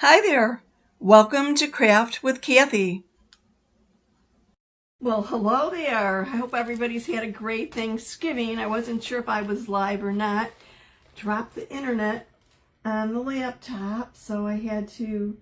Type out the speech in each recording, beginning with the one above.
Hi there. Welcome to Craft with Kathie. Well, hello there. I hope everybody's had a great Thanksgiving. I wasn't sure if I was live or not. Dropped the internet on the laptop, so I had to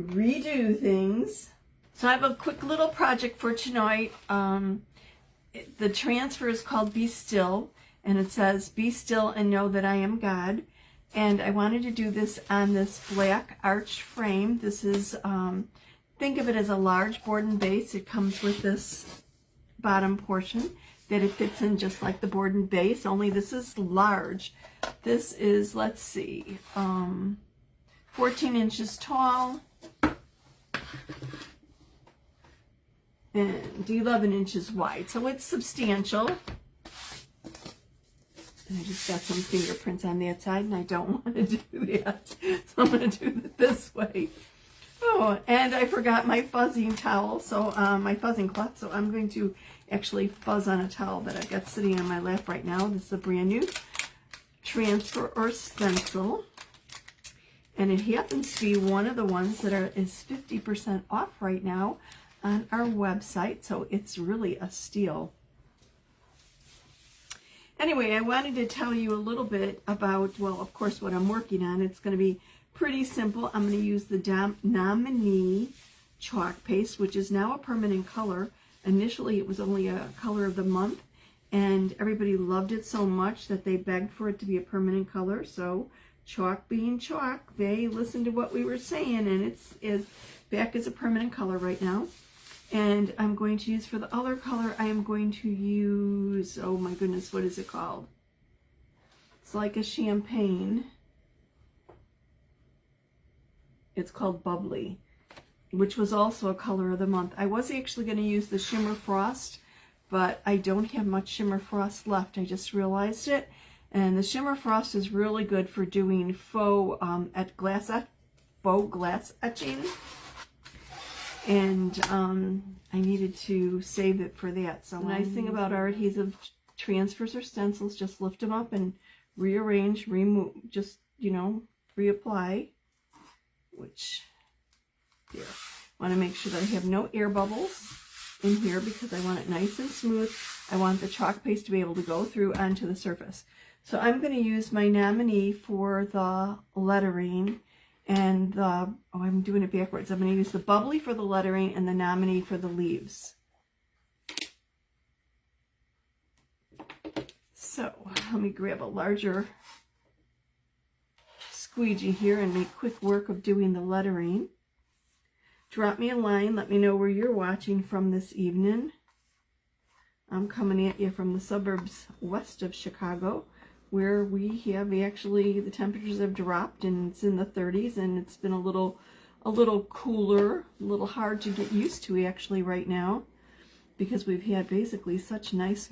redo things. So I have a quick little project for tonight. The transfer is called Be Still, and it says, "Be still and know that I am God." And I wanted to do this on this black arched frame. This is, think of it as a large board and base. It comes with this bottom portion that it fits in just like the board and base, only this is large. This is, let's see, 14 inches tall and 11 inches wide. So it's substantial. And I just got some fingerprints on that side, and I don't want to do that. So I'm going to do it this way. Oh, and I forgot my fuzzing towel, so my fuzzing cloth. So I'm going to actually fuzz on a towel that I've got sitting on my lap right now. This is a brand new transfer or stencil. And it happens to be one of the ones that is 50% off right now on our website. So it's really a steal. Anyway, I wanted to tell you a little bit about, well, of course, what I'm working on. It's going to be pretty simple. I'm going to use the Nominee chalk paste, which is now a permanent color. Initially, it was only a color of the month, and everybody loved it so much that they begged for it to be a permanent color. So, chalk being chalk, they listened to what we were saying, and it's back as a permanent color right now. And I'm going to use, for the other color, I am going to use, oh my goodness, what is it called? It's like a champagne. It's called Bubbly, which was also a color of the month. I was actually going to use the Shimmer Frost, but I don't have much Shimmer Frost left. I just realized it. And the Shimmer Frost is really good for doing faux glass etching. And I needed to save it for that. So the nice thing about our adhesive transfers or stencils, just lift them up and rearrange, remove, just, reapply. Which, here, I want to make sure that I have no air bubbles in here because I want it nice and smooth. I want the chalk paste to be able to go through onto the surface. So I'm going to use my Nominee for the lettering. And I'm doing it backwards. I'm going to use the Bubbly for the lettering and the Nominee for the leaves. So let me grab a larger squeegee here and make quick work of doing the lettering. Drop me a line. Let me know where you're watching from this evening. I'm coming at you from the suburbs west of Chicago, where we have actually, the temperatures have dropped and it's in the 30s, and it's been a little cooler, a little hard to get used to actually right now, because we've had basically such nice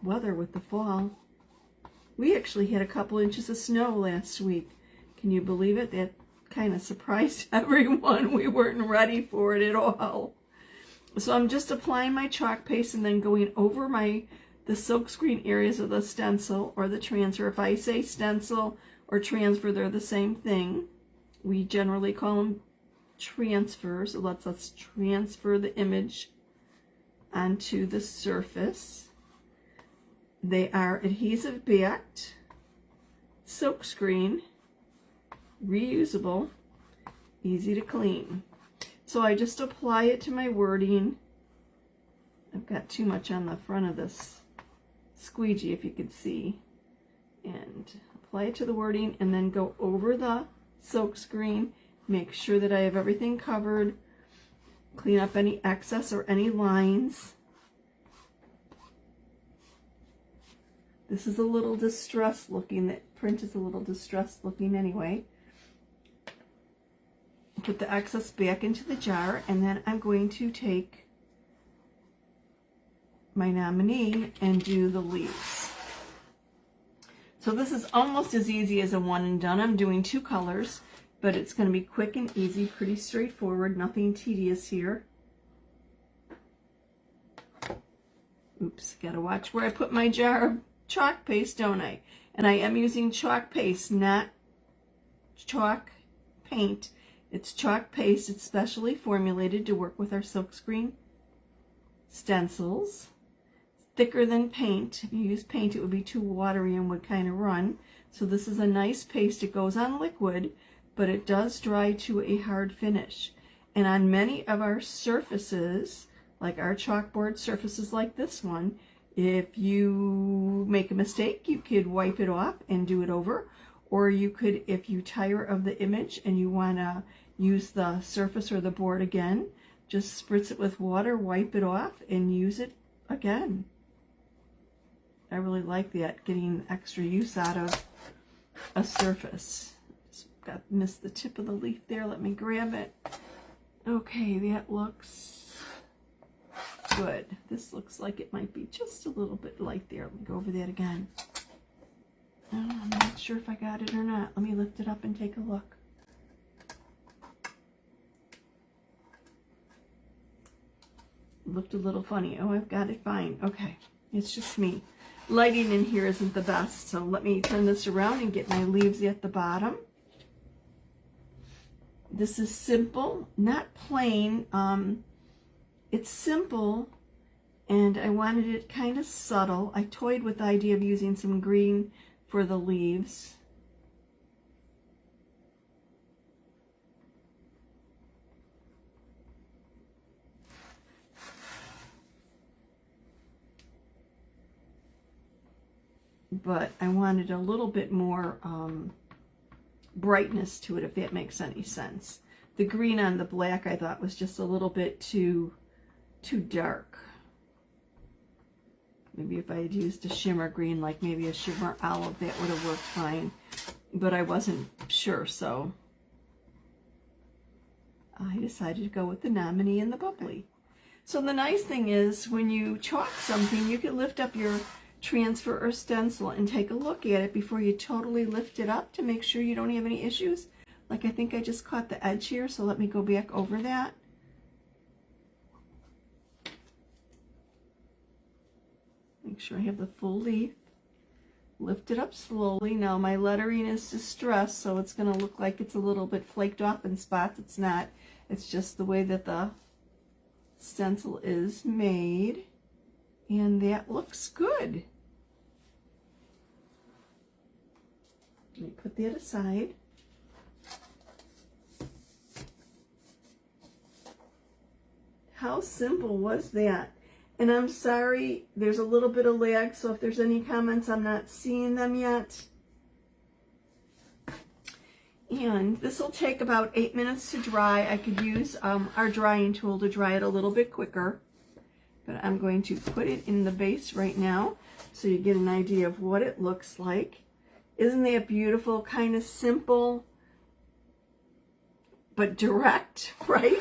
weather with the fall. We actually had a couple inches of snow last week. Can you believe it? That kind of surprised everyone. We weren't ready for it at all. So I'm just applying my chalk paste and then going over the silkscreen areas of the stencil or the transfer. If I say stencil or transfer, they're the same thing. We generally call them transfers. So let's transfer the image onto the surface. They are adhesive backed, silkscreen, reusable, easy to clean. So I just apply it to my wording. I've got too much on the front of this squeegee, if you could see, and apply it to the wording and then go over the silk screen, make sure that I have everything covered, clean up any excess or any lines. This is a little distressed looking, that print is a little distressed looking anyway. Put the excess back into the jar, and then I'm going to take my Nominee and do the leaves. So this is almost as easy as a one and done. I'm doing two colors, but it's going to be quick and easy, pretty straightforward, nothing tedious here. Oops, gotta watch where I put my jar of chalk paste, don't I? And I am using chalk paste, not chalk paint. It's chalk paste. It's specially formulated to work with our silkscreen stencils. It's thicker than paint. If you use paint, it would be too watery and would kind of run. So this is a nice paste. It goes on liquid, but it does dry to a hard finish. And on many of our surfaces, like our chalkboard surfaces like this one, if you make a mistake, you could wipe it off and do it over. Or you could, if you tire of the image and you want to use the surface or the board again, just spritz it with water, wipe it off, and use it again. I really like that, getting extra use out of a surface. Just missed the tip of the leaf there. Let me grab it. Okay, that looks good. This looks like it might be just a little bit light there. Let me go over that again. I'm not sure if I got it or not. Let me lift it up and take a look. It looked a little funny. Oh, I've got it fine. Okay, it's just me. Lighting in here isn't the best, so let me turn this around and get my leaves at the bottom. This is simple, not plain. It's simple, and I wanted it kind of subtle. I toyed with the idea of using some green for the leaves. But I wanted a little bit more brightness to it, if that makes any sense. The green on the black I thought was just a little bit too dark. Maybe if I had used a shimmer green, like maybe a shimmer olive, that would have worked fine. But I wasn't sure, so I decided to go with the nominee and the bubbly. So the nice thing is, when you chalk something, you can lift up your transfer or stencil and take a look at it before you totally lift it up to make sure you don't have any issues. Like I think I just caught the edge here, so let me go back over that. Make sure I have the full leaf. Lift it up slowly. Now my lettering is distressed, so it's going to look like it's a little bit flaked off in spots. It's not. It's just the way that the stencil is made. And that looks good. Let me put that aside. How simple was that? And I'm sorry, there's a little bit of lag, so if there's any comments, I'm not seeing them yet. And this will take about 8 minutes to dry. I could use our drying tool to dry it a little bit quicker. But I'm going to put it in the vase right now so you get an idea of what it looks like. Isn't that beautiful? Kind of simple, but direct, right?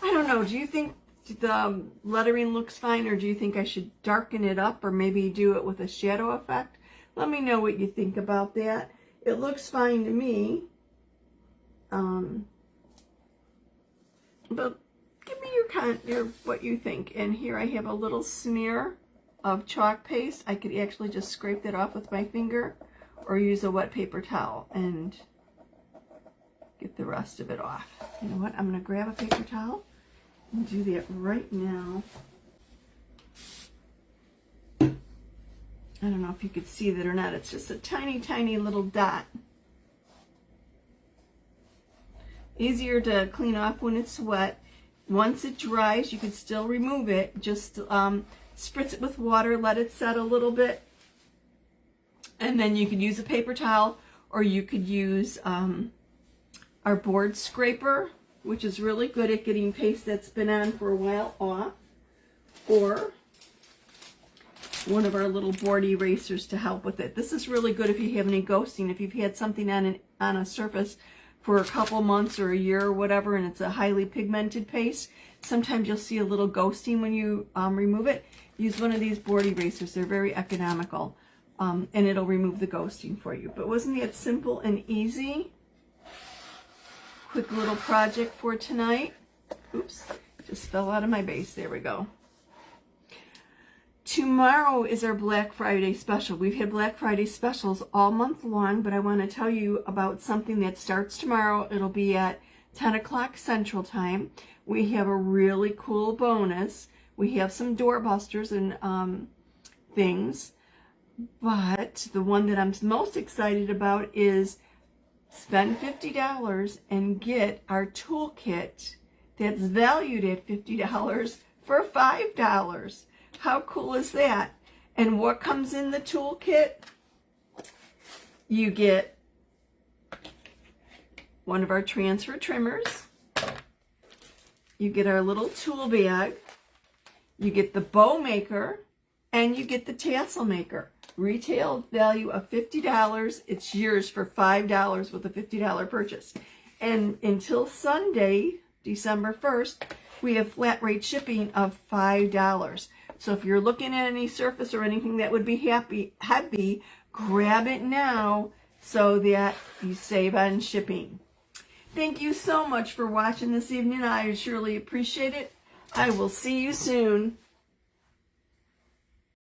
I don't know. Do you think the lettering looks fine, or do you think I should darken it up or maybe do it with a shadow effect? Let me know what you think about that. It looks fine to me. But give me your what you think. And here I have a little smear of chalk paste. I could actually just scrape that off with my finger or use a wet paper towel and get the rest of it off. You know what? I'm going to grab a paper towel and do that right now. I don't know if you could see that or not. It's just a tiny, tiny little dot. Easier to clean off when it's wet. Once it dries, you can still remove it. Just spritz it with water, let it set a little bit, and then you could use a paper towel, or you could use our board scraper, which is really good at getting paste that's been on for a while off, or one of our little board erasers to help with it. This is really good if you have any ghosting. If you've had something on a surface for a couple months or a year or whatever, and it's a highly pigmented paste, sometimes you'll see a little ghosting when you remove it. Use one of these board erasers. They're very economical, and it'll remove the ghosting for you. But wasn't that simple and easy? Quick little project for tonight. Oops, just fell out of my base. There we go. Tomorrow is our Black Friday special. We've had Black Friday specials all month long, but I want to tell you about something that starts tomorrow. It'll be at 10 o'clock Central Time. We have a really cool bonus. We have some doorbusters and things, but the one that I'm most excited about is spend $50 and get our toolkit that's valued at $50 for $5. How cool is that? And what comes in the toolkit? You get one of our transfer trimmers. You get our little tool bag. You get the bow maker. And you get the tassel maker. Retail value of $50. It's yours for $5 with a $50 purchase. And until Sunday, December 1st, we have flat rate shipping of $5. So if you're looking at any surface or anything that would be heavy, grab it now so that you save on shipping. Thank you so much for watching this evening. I surely appreciate it. I will see you soon.